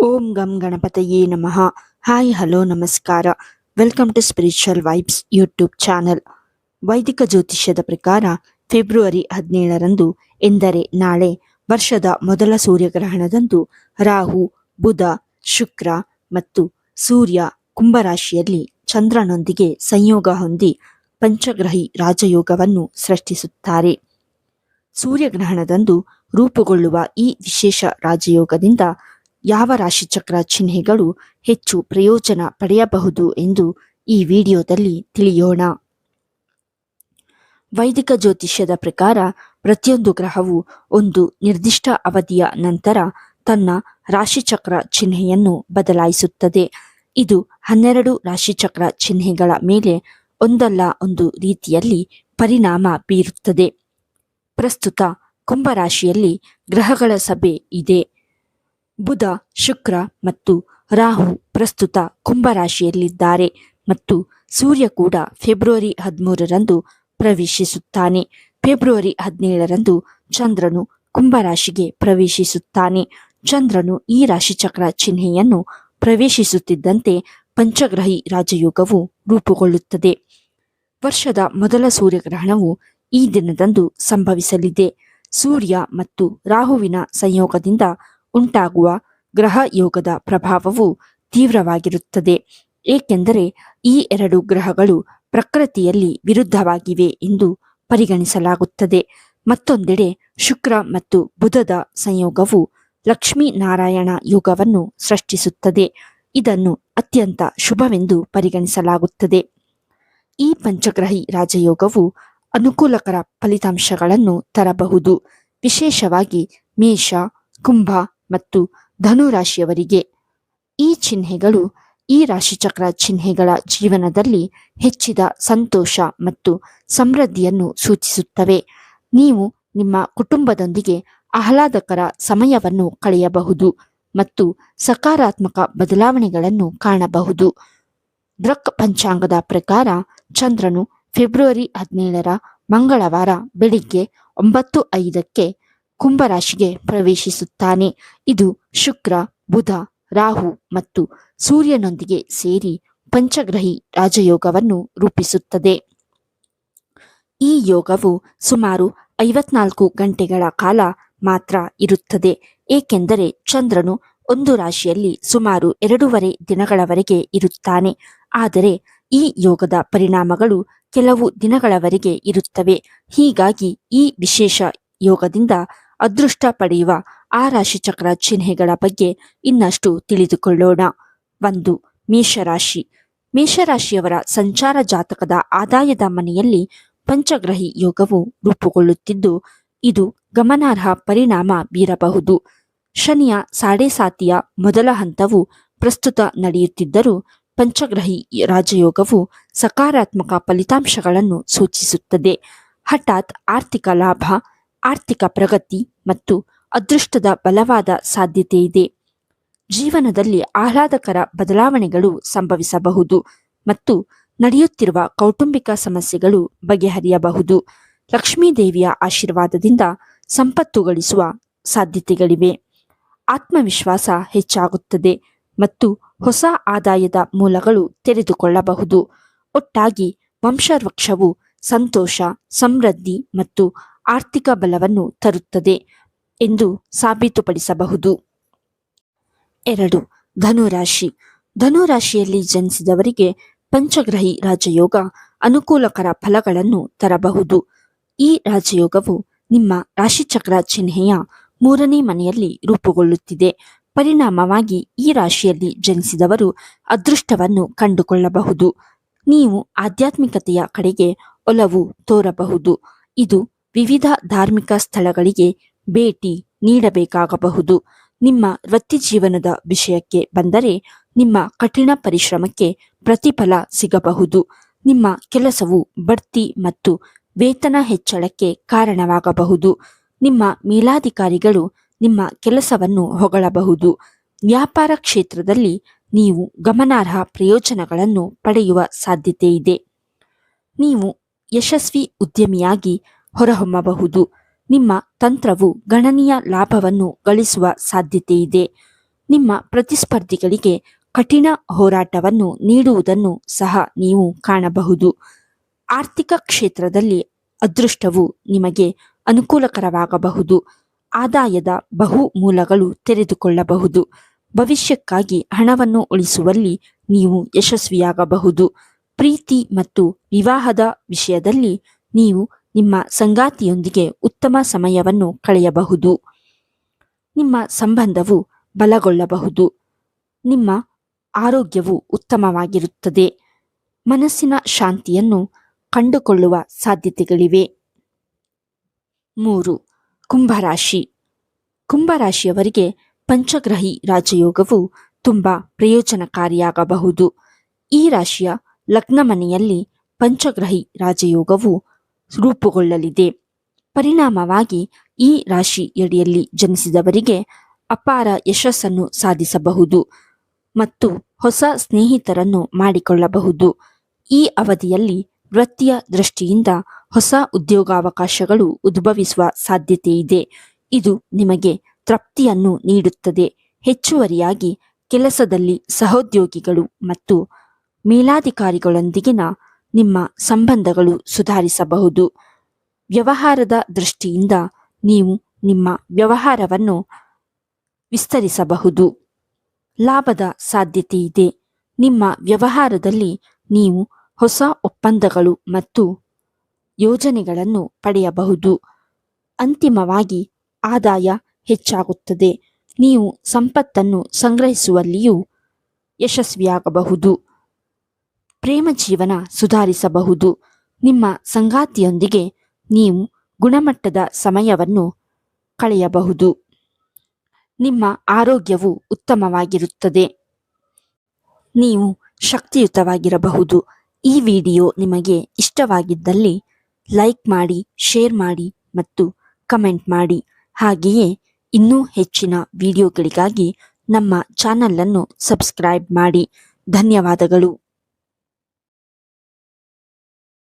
ಓಂ ಗಂ ಗಣಪತಯೇ ನಮಃ. ಹಾಯ್ ಹಲೋ ನಮಸ್ಕಾರ. Welcome to spiritual vibes YouTube channel. ವೈದಿಕ ಜ್ಯೋತಿಷ್ಯದ ಪ್ರಕಾರ ಫೆಬ್ರವರಿ 17ರಂದು ಎಂದರೆ ನಾಳೆ ವರ್ಷದ ಮೊದಲ ಸೂರ್ಯಗ್ರಹಣದಂದು ರಾಹು, ಬುಧ, ಶುಕ್ರ ಮತ್ತು ಸೂರ್ಯ ಕುಂಭರಾಶಿಯಲ್ಲಿ ಚಂದ್ರನೊಂದಿಗೆ ಸಂಯೋಗ ಹೊಂದಿ ಪಂಚಗ್ರಹಿ ರಾಜಯೋಗವನ್ನು ಸೃಷ್ಟಿಸುತ್ತಾರೆ. ಸೂರ್ಯಗ್ರಹಣದಂದು ರೂಪುಗೊಳ್ಳುವ ಈ ವಿಶೇಷ ರಾಜಯೋಗದಿಂದ ಯಾವ ರಾಶಿಚಕ್ರ ಚಿಹ್ನೆಗಳು ಹೆಚ್ಚು ಪ್ರಯೋಜನ ಪಡೆಯಬಹುದು ಎಂದು ಈ ವಿಡಿಯೋದಲ್ಲಿ ತಿಳಿಯೋಣ. ವೈದಿಕ ಜ್ಯೋತಿಷ್ಯದ ಪ್ರಕಾರ ಪ್ರತಿಯೊಂದು ಗ್ರಹವು ಒಂದು ನಿರ್ದಿಷ್ಟ ಅವಧಿಯ ನಂತರ ತನ್ನ ರಾಶಿಚಕ್ರ ಚಿಹ್ನೆಯನ್ನು ಬದಲಾಯಿಸುತ್ತದೆ. ಇದು 12 ರಾಶಿಚಕ್ರ ಚಿಹ್ನೆಗಳ ಮೇಲೆ ಒಂದಲ್ಲ ಒಂದು ರೀತಿಯಲ್ಲಿ ಪರಿಣಾಮ ಬೀರುತ್ತದೆ. ಪ್ರಸ್ತುತ ಕುಂಭರಾಶಿಯಲ್ಲಿ ಗ್ರಹಗಳ ಸಭೆ ಇದೆ. ಬುಧ, ಶುಕ್ರ ಮತ್ತು ರಾಹು ಪ್ರಸ್ತುತ ಕುಂಭರಾಶಿಯಲ್ಲಿದ್ದಾರೆ ಮತ್ತು ಸೂರ್ಯ ಕೂಡ ಫೆಬ್ರವರಿ 13ರಂದು ಪ್ರವೇಶಿಸುತ್ತಾನೆ. ಫೆಬ್ರವರಿ 17ರಂದು ಚಂದ್ರನು ಕುಂಭರಾಶಿಗೆ ಪ್ರವೇಶಿಸುತ್ತಾನೆ. ಚಂದ್ರನು ಈ ರಾಶಿಚಕ್ರ ಚಿಹ್ನೆಯನ್ನು ಪ್ರವೇಶಿಸುತ್ತಿದ್ದಂತೆ ಪಂಚಗ್ರಹಿ ರಾಜಯೋಗವು ರೂಪುಗೊಳ್ಳುತ್ತದೆ. ವರ್ಷದ ಮೊದಲ ಸೂರ್ಯಗ್ರಹಣವು ಈ ದಿನದಂದು ಸಂಭವಿಸಲಿದೆ. ಸೂರ್ಯ ಮತ್ತು ರಾಹುವಿನ ಸಂಯೋಗದಿಂದ ಉಂಟಾಗುವ ಗ್ರಹ ಯೋಗದ ಪ್ರಭಾವವು ತೀವ್ರವಾಗಿರುತ್ತದೆ, ಏಕೆಂದರೆ ಈ ಎರಡು ಗ್ರಹಗಳು ಪ್ರಕೃತಿಯಲ್ಲಿ ವಿರುದ್ಧವಾಗಿವೆ ಎಂದು ಪರಿಗಣಿಸಲಾಗುತ್ತದೆ. ಮತ್ತೊಂದೆಡೆ ಶುಕ್ರ ಮತ್ತು ಬುಧದ ಸಂಯೋಗವು ಲಕ್ಷ್ಮೀನಾರಾಯಣ ಯೋಗವನ್ನು ಸೃಷ್ಟಿಸುತ್ತದೆ. ಇದನ್ನು ಅತ್ಯಂತ ಶುಭವೆಂದು ಪರಿಗಣಿಸಲಾಗುತ್ತದೆ. ಈ ಪಂಚಗ್ರಹಿ ರಾಜಯೋಗವು ಅನುಕೂಲಕರ ಫಲಿತಾಂಶಗಳನ್ನು ತರಬಹುದು, ವಿಶೇಷವಾಗಿ ಮೇಷ, ಕುಂಭ ಮತ್ತು ಧನು ರಾಶಿಯವರಿಗೆ. ಈ ಚಿಹ್ನೆಗಳು ಈ ರಾಶಿಚಕ್ರ ಚಿಹ್ನೆಗಳ ಜೀವನದಲ್ಲಿ ಹೆಚ್ಚಿದ ಸಂತೋಷ ಮತ್ತು ಸಮೃದ್ಧಿಯನ್ನು ಸೂಚಿಸುತ್ತವೆ. ನೀವು ನಿಮ್ಮ ಕುಟುಂಬದೊಂದಿಗೆ ಆಹ್ಲಾದಕರ ಸಮಯವನ್ನು ಕಳೆಯಬಹುದು ಮತ್ತು ಸಕಾರಾತ್ಮಕ ಬದಲಾವಣೆಗಳನ್ನು ಕಾಣಬಹುದು. ದೃಕ್ ಪಂಚಾಂಗದ ಪ್ರಕಾರ ಚಂದ್ರನು ಫೆಬ್ರವರಿ 17ರ ಮಂಗಳವಾರ ಬೆಳಿಗ್ಗೆ 9:05ಕ್ಕೆ ಕುಂಭರಾಶಿಗೆ ಪ್ರವೇಶಿಸುತ್ತಾನೆ. ಇದು ಶುಕ್ರ, ಬುಧ, ರಾಹು ಮತ್ತು ಸೂರ್ಯನೊಂದಿಗೆ ಸೇರಿ ಪಂಚಗ್ರಹಿ ರಾಜಯೋಗವನ್ನು ರೂಪಿಸುತ್ತದೆ. ಈ ಯೋಗವು ಸುಮಾರು 54 ಗಂಟೆಗಳ ಕಾಲ ಮಾತ್ರ ಇರುತ್ತದೆ, ಏಕೆಂದರೆ ಚಂದ್ರನು ಒಂದು ರಾಶಿಯಲ್ಲಿ ಸುಮಾರು 2.5 ದಿನಗಳವರೆಗೆ ಇರುತ್ತಾನೆ. ಆದರೆ ಈ ಯೋಗದ ಪರಿಣಾಮಗಳು ಕೆಲವು ದಿನಗಳವರೆಗೆ ಇರುತ್ತವೆ. ಹೀಗಾಗಿ ಈ ವಿಶೇಷ ಯೋಗದಿಂದ ಅದೃಷ್ಟ ಪಡೆಯುವ ಆ ರಾಶಿಚಕ್ರ ಚಿಹ್ನೆಗಳ ಬಗ್ಗೆ ಇನ್ನಷ್ಟು ತಿಳಿದುಕೊಳ್ಳೋಣ. 1. ಮೇಷರಾಶಿ. ಮೇಷರಾಶಿಯವರ ಸಂಚಾರ ಜಾತಕದ ಆದಾಯದ ಮನೆಯಲ್ಲಿ ಪಂಚಗ್ರಹಿ ಯೋಗವು ರೂಪುಗೊಳ್ಳುತ್ತಿದ್ದು, ಇದು ಗಮನಾರ್ಹ ಪರಿಣಾಮ ಬೀರಬಹುದು. ಶನಿಯ ಸಾಡೆಸಾತಿಯ ಮೊದಲ ಹಂತವು ಪ್ರಸ್ತುತ ನಡೆಯುತ್ತಿದ್ದರೂ ಪಂಚಗ್ರಹಿ ರಾಜಯೋಗವು ಸಕಾರಾತ್ಮಕ ಫಲಿತಾಂಶಗಳನ್ನು ಸೂಚಿಸುತ್ತದೆ. ಹಠಾತ್ ಆರ್ಥಿಕ ಲಾಭ, ಆರ್ಥಿಕ ಪ್ರಗತಿ ಮತ್ತು ಅದೃಷ್ಟದ ಬಲವಾದ ಸಾಧ್ಯತೆ ಇದೆ. ಜೀವನದಲ್ಲಿ ಆಹ್ಲಾದಕರ ಬದಲಾವಣೆಗಳು ಸಂಭವಿಸಬಹುದು ಮತ್ತು ನಡೆಯುತ್ತಿರುವ ಕೌಟುಂಬಿಕ ಸಮಸ್ಯೆಗಳು ಬಗೆಹರಿಯಬಹುದು. ಲಕ್ಷ್ಮೀದೇವಿಯ ಆಶೀರ್ವಾದದಿಂದ ಸಂಪತ್ತು ಗಳಿಸುವ ಸಾಧ್ಯತೆಗಳಿವೆ. ಆತ್ಮವಿಶ್ವಾಸ ಹೆಚ್ಚಾಗುತ್ತದೆ ಮತ್ತು ಹೊಸ ಆದಾಯದ ಮೂಲಗಳು ತೆರೆದುಕೊಳ್ಳಬಹುದು. ಒಟ್ಟಾಗಿ ವಂಶವೃಕ್ಷವು ಸಂತೋಷ, ಸಮೃದ್ಧಿ ಮತ್ತು ಆರ್ಥಿಕ ಬಲವನ್ನು ತರುತ್ತದೆ ಎಂದು ಸಾಬೀತುಪಡಿಸಬಹುದು. 2. ಧನುರಾಶಿ. ಧನುರಾಶಿಯಲ್ಲಿ ಜನಿಸಿದವರಿಗೆ ಪಂಚಗ್ರಹಿ ರಾಜಯೋಗ ಅನುಕೂಲಕರ ಫಲಗಳನ್ನು ತರಬಹುದು. ಈ ರಾಜಯೋಗವು ನಿಮ್ಮ ರಾಶಿಚಕ್ರ ಚಿಹ್ನೆಯ 3ನೇ ಮನೆಯಲ್ಲಿ ರೂಪುಗೊಳ್ಳುತ್ತಿದೆ. ಪರಿಣಾಮವಾಗಿ ಈ ರಾಶಿಯಲ್ಲಿ ಜನಿಸಿದವರು ಅದೃಷ್ಟವನ್ನು ಕಂಡುಕೊಳ್ಳಬಹುದು. ನೀವು ಆಧ್ಯಾತ್ಮಿಕತೆಯ ಕಡೆಗೆ ಒಲವು ತೋರಬಹುದು. ಇದು ವಿವಿಧ ಧಾರ್ಮಿಕ ಸ್ಥಳಗಳಿಗೆ ಭೇಟಿ ನೀಡಬೇಕಾಗಬಹುದು. ನಿಮ್ಮ ವೃತ್ತಿಜೀವನದ ವಿಷಯಕ್ಕೆ ಬಂದರೆ ನಿಮ್ಮ ಕಠಿಣ ಪರಿಶ್ರಮಕ್ಕೆ ಪ್ರತಿಫಲ ಸಿಗಬಹುದು. ನಿಮ್ಮ ಕೆಲಸವು ಬಡ್ತಿ ಮತ್ತು ವೇತನ ಹೆಚ್ಚಳಕ್ಕೆ ಕಾರಣವಾಗಬಹುದು. ನಿಮ್ಮ ಮೇಲಾಧಿಕಾರಿಗಳು ನಿಮ್ಮ ಕೆಲಸವನ್ನು ಹೊಗಳಬಹುದು. ವ್ಯಾಪಾರ ಕ್ಷೇತ್ರದಲ್ಲಿ ನೀವು ಗಮನಾರ್ಹ ಪ್ರಯೋಜನಗಳನ್ನು ಪಡೆಯುವ ಸಾಧ್ಯತೆ ಇದೆ. ನೀವು ಯಶಸ್ವಿ ಉದ್ಯಮಿಯಾಗಿ ಹೊರಹೊಮ್ಮಬಹುದು. ನಿಮ್ಮ ತಂತ್ರವು ಗಣನೀಯ ಲಾಭವನ್ನು ಗಳಿಸುವ ಸಾಧ್ಯತೆ ಇದೆ. ನಿಮ್ಮ ಪ್ರತಿಸ್ಪರ್ಧಿಗಳಿಗೆ ಕಠಿಣ ಹೋರಾಟವನ್ನು ನೀಡುವುದನ್ನು ಸಹ ನೀವು ಕಾಣಬಹುದು. ಆರ್ಥಿಕ ಕ್ಷೇತ್ರದಲ್ಲಿ ಅದೃಷ್ಟವು ನಿಮಗೆ ಅನುಕೂಲಕರವಾಗಬಹುದು. ಆದಾಯದ ಬಹು ಮೂಲಗಳು ತೆರೆದುಕೊಳ್ಳಬಹುದು. ಭವಿಷ್ಯಕ್ಕಾಗಿ ಹಣವನ್ನು ಉಳಿಸುವಲ್ಲಿ ನೀವು ಯಶಸ್ವಿಯಾಗಬಹುದು. ಪ್ರೀತಿ ಮತ್ತು ವಿವಾಹದ ವಿಷಯದಲ್ಲಿ ನೀವು ನಿಮ್ಮ ಸಂಗಾತಿಯೊಂದಿಗೆ ಉತ್ತಮ ಸಮಯವನ್ನು ಕಳೆಯಬಹುದು. ನಿಮ್ಮ ಸಂಬಂಧವು ಬಲಗೊಳ್ಳಬಹುದು. ನಿಮ್ಮ ಆರೋಗ್ಯವು ಉತ್ತಮವಾಗಿರುತ್ತದೆ. ಮನಸ್ಸಿನ ಶಾಂತಿಯನ್ನು ಕಂಡುಕೊಳ್ಳುವ ಸಾಧ್ಯತೆಗಳಿವೆ. 3. ಕುಂಭರಾಶಿ. ಕುಂಭರಾಶಿಯವರಿಗೆ ಪಂಚಗ್ರಹಿ ರಾಜಯೋಗವು ತುಂಬ ಪ್ರಯೋಜನಕಾರಿಯಾಗಬಹುದು. ಈ ರಾಶಿಯ ಲಗ್ನ ಮನೆಯಲ್ಲಿ ಪಂಚಗ್ರಹಿ ರಾಜಯೋಗವು ರೂಪುಗೊಳ್ಳಲಿದೆ. ಪರಿಣಾಮವಾಗಿ ಈ ರಾಶಿಯಡಿಯಲ್ಲಿ ಜನಿಸಿದವರಿಗೆ ಅಪಾರ ಯಶಸ್ಸನ್ನು ಸಾಧಿಸಬಹುದು ಮತ್ತು ಹೊಸ ಸ್ನೇಹಿತರನ್ನು ಮಾಡಿಕೊಳ್ಳಬಹುದು. ಈ ಅವಧಿಯಲ್ಲಿ ವೃತ್ತಿಯ ದೃಷ್ಟಿಯಿಂದ ಹೊಸ ಉದ್ಯೋಗಾವಕಾಶಗಳು ಉದ್ಭವಿಸುವ ಸಾಧ್ಯತೆಯಿದೆ. ಇದು ನಿಮಗೆ ತೃಪ್ತಿಯನ್ನು ನೀಡುತ್ತದೆ. ಹೆಚ್ಚುವರಿಯಾಗಿ ಕೆಲಸದಲ್ಲಿ ಸಹೋದ್ಯೋಗಿಗಳು ಮತ್ತು ಮೇಲಾಧಿಕಾರಿಗಳೊಂದಿಗಿನ ನಿಮ್ಮ ಸಂಬಂಧಗಳು ಸುಧಾರಿಸಬಹುದು. ವ್ಯವಹಾರದ ದೃಷ್ಟಿಯಿಂದ ನೀವು ನಿಮ್ಮ ವ್ಯವಹಾರವನ್ನು ವಿಸ್ತರಿಸಬಹುದು. ಲಾಭದ ಸಾಧ್ಯತೆಯಿದೆ. ನಿಮ್ಮ ವ್ಯವಹಾರದಲ್ಲಿ ನೀವು ಹೊಸ ಒಪ್ಪಂದಗಳು ಮತ್ತು ಯೋಜನೆಗಳನ್ನು ಪಡೆಯಬಹುದು. ಅಂತಿಮವಾಗಿ ಆದಾಯ ಹೆಚ್ಚಾಗುತ್ತದೆ. ನೀವು ಸಂಪತ್ತನ್ನು ಸಂಗ್ರಹಿಸುವಲ್ಲಿಯೂ ಯಶಸ್ವಿಯಾಗಬಹುದು. ಪ್ರೇಮ ಜೀವನ ಸುಧಾರಿಸಬಹುದು. ನಿಮ್ಮ ಸಂಗಾತಿಯೊಂದಿಗೆ ನೀವು ಗುಣಮಟ್ಟದ ಸಮಯವನ್ನು ಕಳೆಯಬಹುದು. ನಿಮ್ಮ ಆರೋಗ್ಯವು ಉತ್ತಮವಾಗಿರುತ್ತದೆ. ನೀವು ಶಕ್ತಿಯುತವಾಗಿರಬಹುದು. ಈ ವಿಡಿಯೋ ನಿಮಗೆ ಇಷ್ಟವಾಗಿದ್ದಲ್ಲಿ ಲೈಕ್ ಮಾಡಿ, ಶೇರ್ ಮಾಡಿ ಮತ್ತು ಕಮೆಂಟ್ ಮಾಡಿ. ಹಾಗೆಯೇ ಇನ್ನೂ ಹೆಚ್ಚಿನ ವಿಡಿಯೋಗಳಿಗಾಗಿ ನಮ್ಮ ಚಾನಲನ್ನು ಸಬ್ಸ್ಕ್ರೈಬ್ ಮಾಡಿ. ಧನ್ಯವಾದಗಳು.